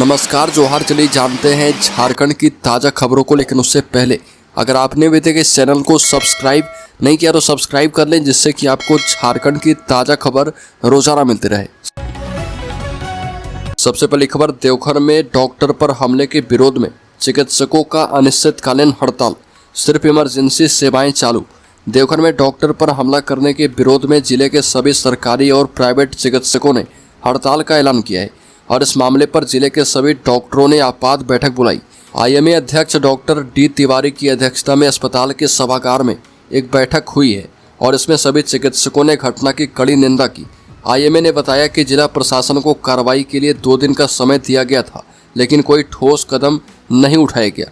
नमस्कार जोहार। चलिए जानते हैं झारखंड की ताज़ा खबरों को, लेकिन उससे पहले अगर आपने अभी तक इस चैनल को सब्सक्राइब नहीं किया तो सब्सक्राइब कर लें, जिससे कि आपको झारखंड की ताज़ा खबर रोजाना मिलती रहे। सबसे पहली खबर, देवघर में डॉक्टर पर हमले के विरोध में चिकित्सकों का अनिश्चितकालीन हड़ताल, सिर्फ इमरजेंसी सेवाएं चालू। देवघर में डॉक्टर पर हमला करने के विरोध में जिले के सभी सरकारी और प्राइवेट चिकित्सकों ने हड़ताल का ऐलान किया है और इस मामले पर जिले के सभी डॉक्टरों ने आपात बैठक बुलाई। आईएमए अध्यक्ष डॉक्टर डी तिवारी की अध्यक्षता में अस्पताल के सभागार में एक बैठक हुई है और इसमें सभी चिकित्सकों ने घटना की कड़ी निंदा की। आईएमए ने बताया कि जिला प्रशासन को कार्रवाई के लिए 2 दिन का समय दिया गया था, लेकिन कोई ठोस कदम नहीं उठाया गया।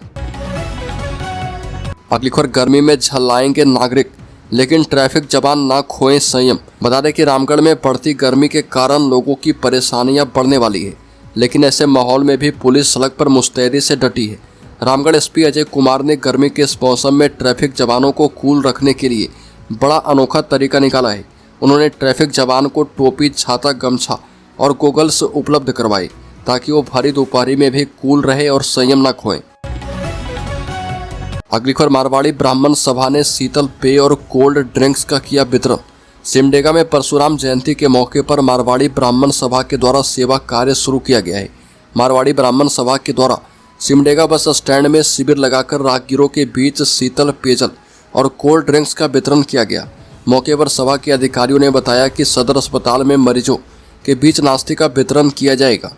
अगली खबर, गर्मी में झल्लाएंगे नागरिक, लेकिन ट्रैफिक जवान ना खोएं संयम। बता दें कि रामगढ़ में बढ़ती गर्मी के कारण लोगों की परेशानियां बढ़ने वाली है, लेकिन ऐसे माहौल में भी पुलिस सड़क पर मुस्तैदी से डटी है। रामगढ़ एसपी अजय कुमार ने गर्मी के इस मौसम में ट्रैफिक जवानों को कूल रखने के लिए बड़ा अनोखा तरीका निकाला है। उन्होंने ट्रैफिक जवान को टोपी, छाता, गमछा और गोगल्स उपलब्ध करवाए ताकि वो भारी दोपहरी में भी कूल रहे और संयम न खोएं। अगली खबर, मारवाड़ी ब्राह्मण सभा ने शीतल पेय और कोल्ड ड्रिंक्स का किया वितरण। सिमडेगा में परशुराम जयंती के मौके पर मारवाड़ी ब्राह्मण सभा के द्वारा सेवा कार्य शुरू किया गया है। मारवाड़ी ब्राह्मण सभा के द्वारा सिमडेगा बस स्टैंड में शिविर लगाकर राहगीरों के बीच शीतल पेयजल और कोल्ड ड्रिंक्स का वितरण किया गया। मौके पर सभा के अधिकारियों ने बताया कि सदर अस्पताल में मरीजों के बीच नाश्ते का वितरण किया जाएगा।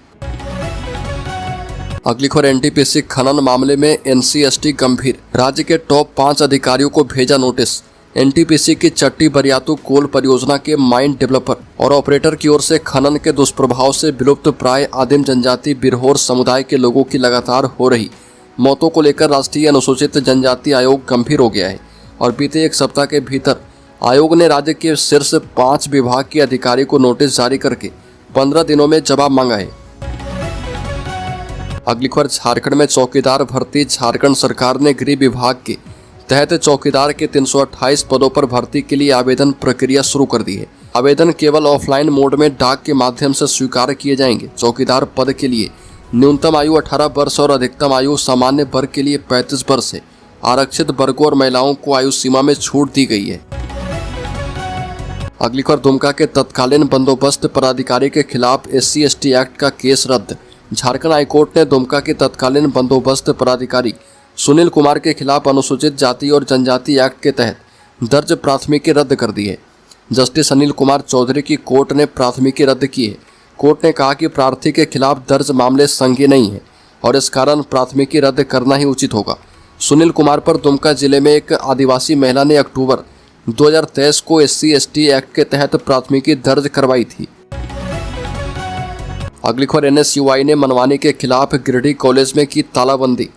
अगली खबर, एनटीपीसी खनन मामले में एनसी/एसटी गंभीर, राज्य के टॉप 5 अधिकारियों को भेजा नोटिस। एनटीपीसी की चट्टी बरियातू कोल परियोजना के माइन डेवलपर और ऑपरेटर की ओर से खनन के दुष्प्रभाव से विलुप्त प्राय आदिम जनजाति बिरहोर समुदाय के लोगों की लगातार हो रही मौतों को लेकर राष्ट्रीय अनुसूचित जनजाति आयोग गंभीर हो गया है और बीते 1 सप्ताह के भीतर आयोग ने राज्य के शीर्ष 5 विभाग के अधिकारी को नोटिस जारी करके 15 दिनों में जवाब मांगा है। अगली खबर, झारखंड में चौकीदार भर्ती। झारखंड सरकार ने गृह विभाग के तहत चौकीदार के 328 पदों पर भर्ती के लिए आवेदन प्रक्रिया शुरू कर दी है। आवेदन केवल ऑफलाइन मोड में डाक के माध्यम से स्वीकार किए जाएंगे। चौकीदार पद के लिए न्यूनतम आयु 18 वर्ष और अधिकतम आयु सामान्य वर्ग के लिए 35 वर्ष है। आरक्षित वर्गों और महिलाओं को आयु सीमा में छूट दी गई है। अगली खबर, दुमका के तत्कालीन बंदोबस्त पदाधिकारी के खिलाफ SC/ST एक्ट का केस रद्द। झारखंड हाईकोर्ट ने दुमका के तत्कालीन बंदोबस्त पदाधिकारी सुनील कुमार के खिलाफ अनुसूचित जाति और जनजाति एक्ट के तहत दर्ज प्राथमिकी रद्द कर दी है। जस्टिस अनिल कुमार चौधरी की कोर्ट ने प्राथमिकी रद्द की है। कोर्ट ने कहा कि प्रार्थी के खिलाफ दर्ज मामले संज्ञेय नहीं है और इस कारण प्राथमिकी रद्द करना ही उचित होगा। सुनील कुमार पर दुमका जिले में एक आदिवासी महिला ने अक्टूबर 2023 को SC/ST एक्ट के तहत प्राथमिकी दर्ज करवाई थी। अगली खबर, NSUI ने मनमानी के खिलाफ गिरिडीह कॉलेज में की तालाबंदी।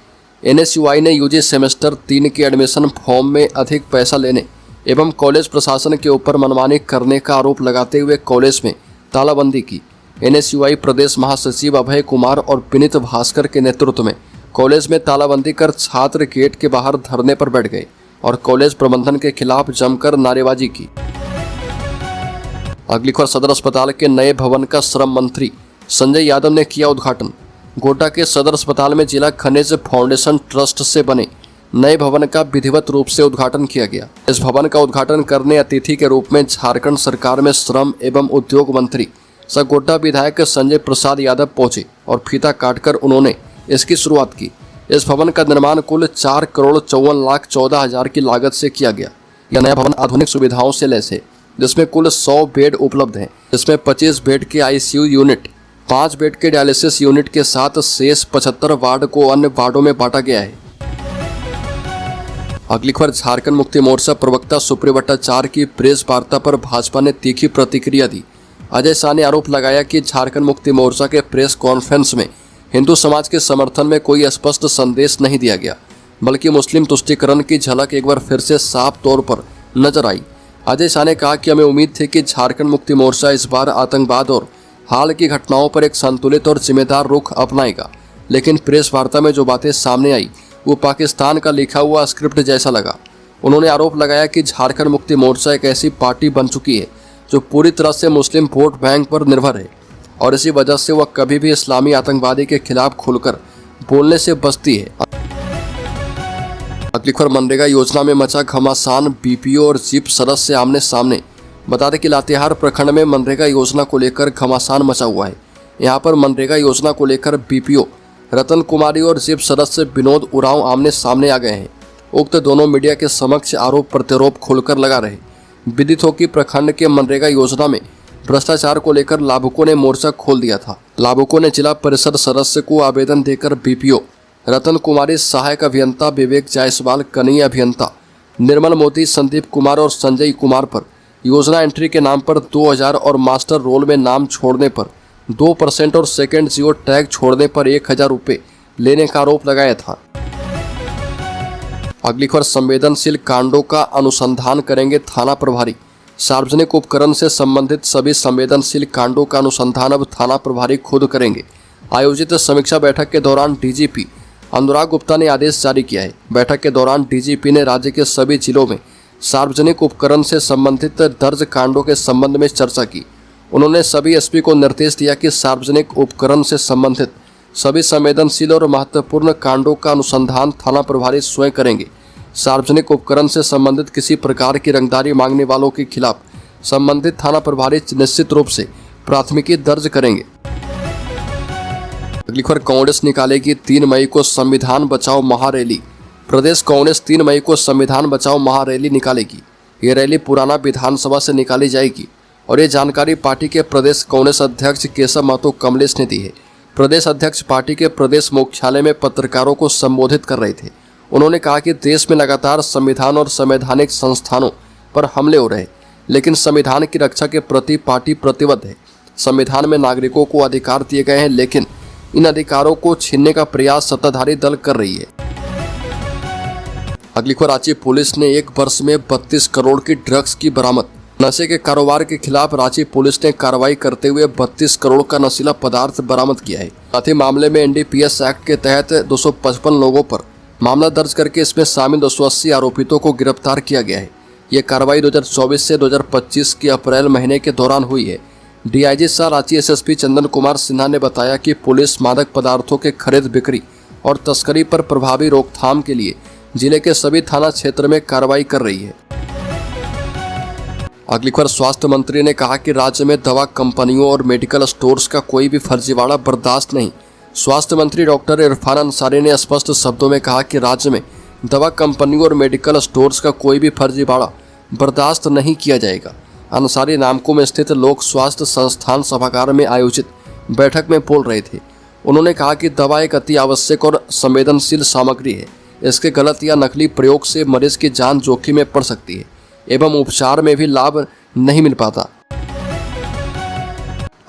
NSUI ने UG सेमेस्टर 3 के एडमिशन फॉर्म में अधिक पैसा लेने एवं कॉलेज प्रशासन के ऊपर मनमानी करने का आरोप लगाते हुए कॉलेज में तालाबंदी की। NSUI प्रदेश महासचिव अभय कुमार और विनीत भास्कर के नेतृत्व में कॉलेज में तालाबंदी कर छात्र गेट के बाहर धरने पर बैठ गए और कॉलेज प्रबंधन के खिलाफ जमकर नारेबाजी की। अगली खबर, सदर अस्पताल के नए भवन का श्रम मंत्री संजय यादव ने किया उद्घाटन। गोड्डा के सदर अस्पताल में जिला खनिज फाउंडेशन ट्रस्ट से बने नए भवन का विधिवत रूप से उद्घाटन किया गया। इस भवन का उद्घाटन करने अतिथि के रूप में झारखंड सरकार में श्रम एवं उद्योग मंत्री सह गोड्डा विधायक संजय प्रसाद यादव पहुंचे और फीता काटकर उन्होंने इसकी शुरुआत की। इस भवन का निर्माण कुल 4,54,14,000 की लागत से किया गया। यह नया भवन आधुनिक सुविधाओं से लैस है, जिसमें कुल 100 बेड उपलब्ध हैं। इसमें 25 बेड के ICU यूनिट, 5 बेड के डायलिसिस यूनिट के साथ शेष 75 वार्ड को अन्य वार्डों में बांटा गया है। अगली खबर, झारखंड मुक्ति मोर्चा प्रवक्ता सुप्रिय भट्टाचार्य की प्रेस वार्ता पर भाजपा ने तीखी प्रतिक्रिया दी। अजय शाह ने आरोप लगाया कि झारखंड मुक्ति मोर्चा के प्रेस कॉन्फ्रेंस में हिंदू समाज के समर्थन में कोई स्पष्ट संदेश नहीं दिया गया, बल्कि मुस्लिम तुष्टीकरण की झलक एक बार फिर से साफ तौर पर नजर आई। अजय शाह ने कहा कि हमें उम्मीद थी कि झारखंड मुक्ति मोर्चा इस बार आतंकवाद और हाल की घटनाओं पर एक संतुलित और जिम्मेदार रुख अपनाएगा, लेकिन प्रेस वार्ता में जो बातें सामने आई वो पाकिस्तान का लिखा हुआ स्क्रिप्ट जैसा लगा। उन्होंने आरोप लगाया कि झारखंड मुक्ति मोर्चा एक ऐसी पार्टी बन चुकी है जो पूरी तरह से मुस्लिम वोट बैंक पर निर्भर है और इसी वजह से वह कभी भी इस्लामी आतंकवादी के खिलाफ खुलकर बोलने से बचती है। अगली खबर, मनरेगा योजना में मचा घमासान, बीपीओ और जीप सदस्य आमने सामने। बता दें कि लातेहार प्रखंड में मनरेगा योजना को लेकर घमासान मचा हुआ है। यहाँ पर मनरेगा योजना को लेकर बीपीओ रतन कुमारी और जीप सदस्य विनोद उरांव आमने सामने आ गए हैं। उक्त दोनों मीडिया के समक्ष आरोप प्रत्यारोप खोलकर लगा रहे। विदित हो कि प्रखंड के मनरेगा योजना में भ्रष्टाचार को लेकर लाभुकों ने मोर्चा खोल दिया था। लाभुकों ने जिला परिषद सदस्य को आवेदन देकर बीपीओ रतन कुमारी, सहायक अभियंता विवेक जायसवाल, कनीय अभियंता निर्मल मोदी, संदीप कुमार और संजय कुमार पर योजना एंट्री के नाम पर 2000 और मास्टर रोल में नाम छोड़ने पर 2% और सेकेंड जियो टैग छोड़ने पर 1000 रुपये लेने का आरोप लगाया था। अगली खबर, संवेदनशील कांडों का अनुसंधान करेंगे थाना प्रभारी। सार्वजनिक उपकरण से संबंधित सभी संवेदनशील कांडों का अनुसंधान अब थाना प्रभारी खुद करेंगे। आयोजित समीक्षा बैठक के दौरान डीजीपी अनुराग गुप्ता ने आदेश जारी किया है। बैठक के दौरान डीजीपी ने राज्य के सभी जिलों में सार्वजनिक उपकरण से संबंधित दर्ज कांडों के संबंध में चर्चा की। उन्होंने सभी एसपी को निर्देश दिया कि सार्वजनिक उपकरण से संबंधित सभी संवेदनशील और महत्वपूर्ण कांडों का अनुसंधान थाना प्रभारी स्वयं करेंगे। सार्वजनिक उपकरण से संबंधित किसी प्रकार की रंगदारी मांगने वालों के खिलाफ संबंधित थाना प्रभारी निश्चित रूप से प्राथमिकी दर्ज करेंगे। अगली खबर, कांग्रेस निकालेगी 3 मई को संविधान बचाओ महारैली। प्रदेश कांग्रेस 3 मई को संविधान बचाओ महारैली निकालेगी। ये रैली पुराना विधानसभा से निकाली जाएगी और ये जानकारी पार्टी के प्रदेश कांग्रेस अध्यक्ष केशव महतो कमलेश ने दी है। प्रदेश अध्यक्ष पार्टी के प्रदेश मुख्यालय में पत्रकारों को संबोधित कर रहे थे। उन्होंने कहा कि देश में लगातार संविधान और संवैधानिक संस्थानों पर हमले हो रहे, लेकिन संविधान की रक्षा के प्रति पार्टी प्रतिबद्ध है। संविधान में नागरिकों को अधिकार दिए गए हैं, लेकिन इन अधिकारों को छीनने का प्रयास सत्ताधारी दल कर रही है। अगली खबर, रांची पुलिस ने 1 वर्ष में 32 करोड़ की ड्रग्स की बरामद। नशे के कारोबार के खिलाफ रांची पुलिस ने कार्रवाई करते हुए 32 करोड़ का नशीला पदार्थ बरामद किया है। साथ ही मामले में एनडीपीएस एक्ट के तहत 255 लोगों पर मामला दर्ज करके इसमें शामिल 280 आरोपितों को गिरफ्तार किया गया है। ये कार्रवाई 2024 से 2025 के अप्रैल महीने के दौरान हुई है। डीआईजी सह रांची एसएसपी चंदन कुमार सिन्हा ने बताया कि पुलिस मादक पदार्थों के खरीद, बिक्री और तस्करी पर प्रभावी रोकथाम के लिए जिले के सभी थाना क्षेत्र में कार्रवाई कर रही है। अगली खबर, स्वास्थ्य मंत्री ने कहा कि राज्य में दवा कंपनियों और मेडिकल स्टोर्स का कोई भी फर्जीवाड़ा बर्दाश्त नहीं। स्वास्थ्य मंत्री डॉक्टर इरफान अंसारी ने स्पष्ट शब्दों में कहा कि राज्य में दवा कंपनियों और मेडिकल स्टोर्स का कोई भी फर्जीवाड़ा बर्दाश्त नहीं किया जाएगा। अंसारी नामकुम में स्थित लोक स्वास्थ्य संस्थान सभागार में आयोजित बैठक में बोल रहे थे। उन्होंने कहा कि दवा एक अति आवश्यक और संवेदनशील सामग्री है। इसके गलत या नकली प्रयोग से मरीज की जान जोखिम में पड़ सकती है एवं उपचार में भी लाभ नहीं मिल पाता।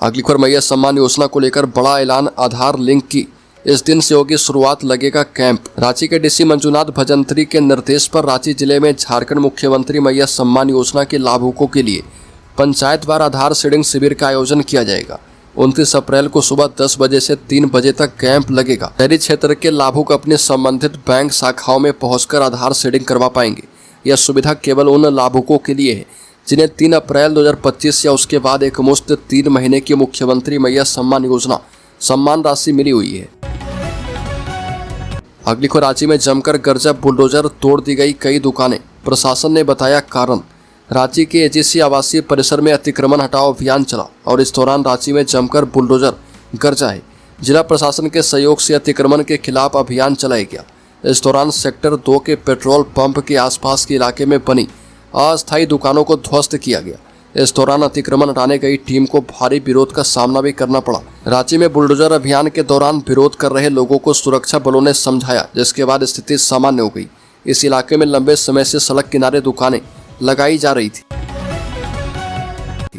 अगली खबर, मैया सम्मान योजना को लेकर बड़ा ऐलान, आधार लिंक की इस दिन से होगी शुरुआत, लगेगा कैंप। रांची के डीसी मंजुनाथ भजंत्री के निर्देश पर रांची जिले में झारखंड मुख्यमंत्री मैया सम्मान योजना के लाभुकों के लिए पंचायतवार आधार सीडिंग शिविर का आयोजन किया जाएगा। 29 अप्रैल को सुबह 10 बजे से 3 बजे तक कैंप लगेगा। शहरी क्षेत्र के लाभुक अपने संबंधित बैंक शाखाओं में पहुंचकर आधार सीडिंग करवा पाएंगे। यह सुविधा केवल उन लाभुकों के लिए है जिन्हें 3 अप्रैल 2025 या उसके बाद एकमुश्त 3 महीने की मुख्यमंत्री मैया सम्मान योजना सम्मान राशि मिली हुई है। अगली खबर, रांची में जमकर गरजा, बुलडोजर तोड़ दी गई कई दुकानें, प्रशासन ने बताया कारण। रांची के एजीसी आवासीय परिसर में अतिक्रमण हटाओ अभियान चला और इस दौरान रांची में जमकर बुलडोजर गरजा है। जिला प्रशासन के सहयोग से अतिक्रमण के खिलाफ अभियान चलाया गया। इस दौरान सेक्टर 2 के पेट्रोल पंप के आसपास के इलाके में बनी अस्थायी दुकानों को ध्वस्त किया गया। इस दौरान अतिक्रमण हटाने गई टीम को भारी विरोध का सामना भी करना पड़ा। रांची में बुलडोजर अभियान के दौरान विरोध कर रहे लोगों को सुरक्षा बलों ने समझाया, जिसके बाद स्थिति सामान्य हो गई। इस इलाके में लंबे समय से सड़क किनारे दुकानें लगाई जा रही थी।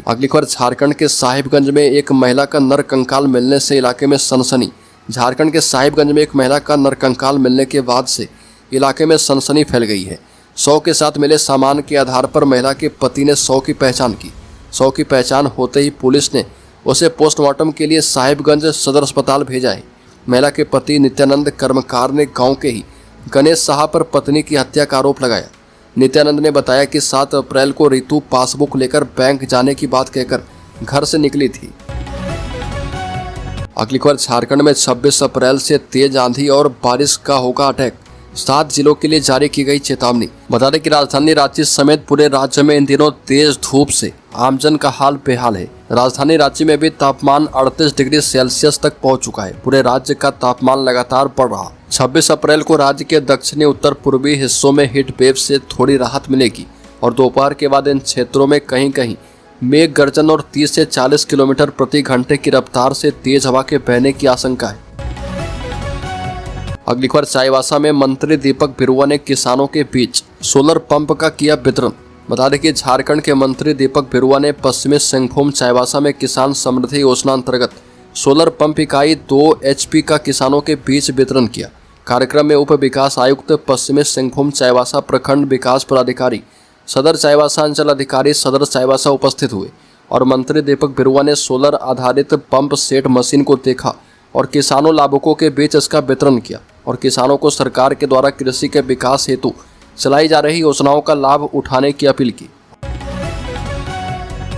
अगली खबर, झारखंड के साहिबगंज में एक महिला का नरकंकाल मिलने से इलाके में सनसनी। झारखंड के साहिबगंज में एक महिला का नरकंकाल मिलने के बाद से इलाके में सनसनी फैल गई है। 100 के साथ मिले सामान के आधार पर महिला के पति ने 100 की पहचान की। 100 की पहचान होते ही पुलिस ने उसे पोस्टमार्टम के लिए साहिबगंज सदर अस्पताल भेजा है। महिला के पति नित्यानंद कर्मकार ने गांव के ही गणेश साहा पर पत्नी की हत्या का आरोप लगाया। नित्यानंद ने बताया कि 7 अप्रैल को रितु पासबुक लेकर बैंक जाने की बात कहकर घर से निकली थी। अगली खबर, झारखंड में 26 अप्रैल से तेज आंधी और बारिश का होगा अटैक, 7 जिलों के लिए जारी की गई चेतावनी। बता दें कि राजधानी रांची समेत पूरे राज्य में इन दिनों तेज धूप से आमजन का हाल बेहाल है। राजधानी रांची में भी तापमान 38 डिग्री सेल्सियस तक पहुंच चुका है। पूरे राज्य का तापमान लगातार बढ़ रहा। 26 अप्रैल को राज्य के दक्षिणी उत्तर पूर्वी हिस्सों में हीट वेव से थोड़ी राहत मिलेगी और दोपहर के बाद इन क्षेत्रों में कहीं कहीं मेघ गर्जन और 30 से 40 किलोमीटर प्रति घंटे की रफ्तार से तेज हवा के बहने की आशंका है। अगली खबर, चाईबासा में मंत्री दीपक बिरुआ ने किसानों के बीच सोलर पंप का किया वितरण। बता दें कि झारखंड के मंत्री दीपक बिरुआ ने पश्चिमी सिंहभूम चाईबासा में किसान समृद्धि योजना अंतर्गत सोलर पंप इकाई 2 HP का किसानों के बीच वितरण किया। कार्यक्रम में उप विकास आयुक्त पश्चिमी सिंहभूम चाईबासा, प्रखंड विकास पदाधिकारी, सदर चाईबासा अंचल अधिकारी सदर चाईबासा उपस्थित हुए और मंत्री दीपक बिरुआ ने सोलर आधारित पंप सेट मशीन को देखा और किसानों लाभुकों के बीच इसका वितरण किया और किसानों को सरकार के द्वारा कृषि के विकास हेतु चलाई जा रही योजनाओं का लाभ उठाने की अपील की।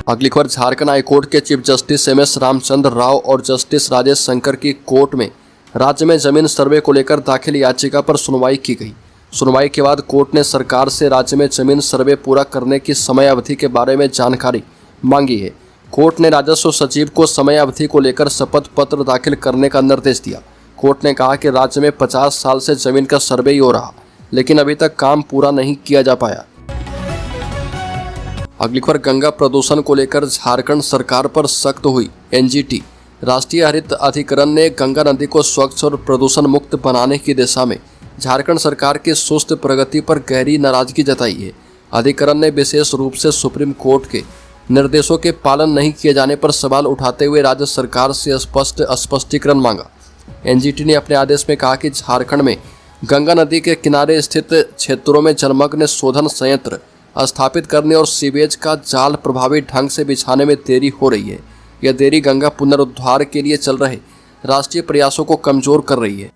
अगली खबर, झारखंड हाईकोर्ट के chief justice MS Ramchandra Rao और जस्टिस राजेश शंकर की कोर्ट में राज्य में जमीन सर्वे को लेकर दाखिल याचिका पर सुनवाई की गई। सुनवाई के बाद कोर्ट ने सरकार से राज्य में जमीन सर्वे पूरा करने की समय अवधि के बारे में जानकारी मांगी है। कोर्ट ने राजस्व सचिव को समय अवधि को लेकर शपथ पत्र दाखिल करने का निर्देश दिया। कोर्ट ने कहा कि राज्य में 50 साल से जमीन का सर्वे ही हो रहा, लेकिन अभी तक काम पूरा नहीं किया जा पाया। अगली खबर, गंगा प्रदूषण को लेकर झारखंड सरकार पर सख्त हुई NGT। राष्ट्रीय हरित अधिकरण ने गंगा नदी को स्वच्छ और प्रदूषण मुक्त बनाने की दिशा में झारखंड सरकार की सुस्त प्रगति पर गहरी नाराजगी जताई है। अधिकरण ने विशेष रूप से सुप्रीम कोर्ट के निर्देशों के पालन नहीं किए जाने पर सवाल उठाते हुए राज्य सरकार से स्पष्टीकरण मांगा। NGT ने अपने आदेश में कहा कि झारखंड में गंगा नदी के किनारे स्थित क्षेत्रों में जलमग्न शोधन संयंत्र स्थापित करने और सीवेज का जाल प्रभावी ढंग से बिछाने में देरी हो रही है। यह देरी गंगा पुनरुद्धार के लिए चल रहे राष्ट्रीय प्रयासों को कमजोर कर रही है।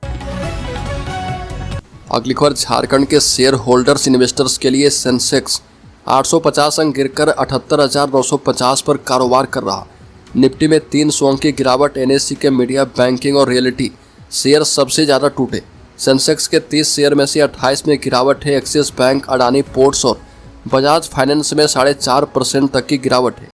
अगली खबर, झारखंड के शेयर होल्डर्स इन्वेस्टर्स के लिए सेंसेक्स 850 अंक गिरकर 78,950 पर कारोबार कर रहा। निफ्टी में 300 अंक की गिरावट। NSE के मीडिया, बैंकिंग और रियलिटी शेयर सबसे ज़्यादा टूटे। सेंसेक्स के 30 शेयर में से 28 में गिरावट है। एक्सिस बैंक, अडानी पोर्ट्स और बजाज फाइनेंस में 4.5% तक की गिरावट है।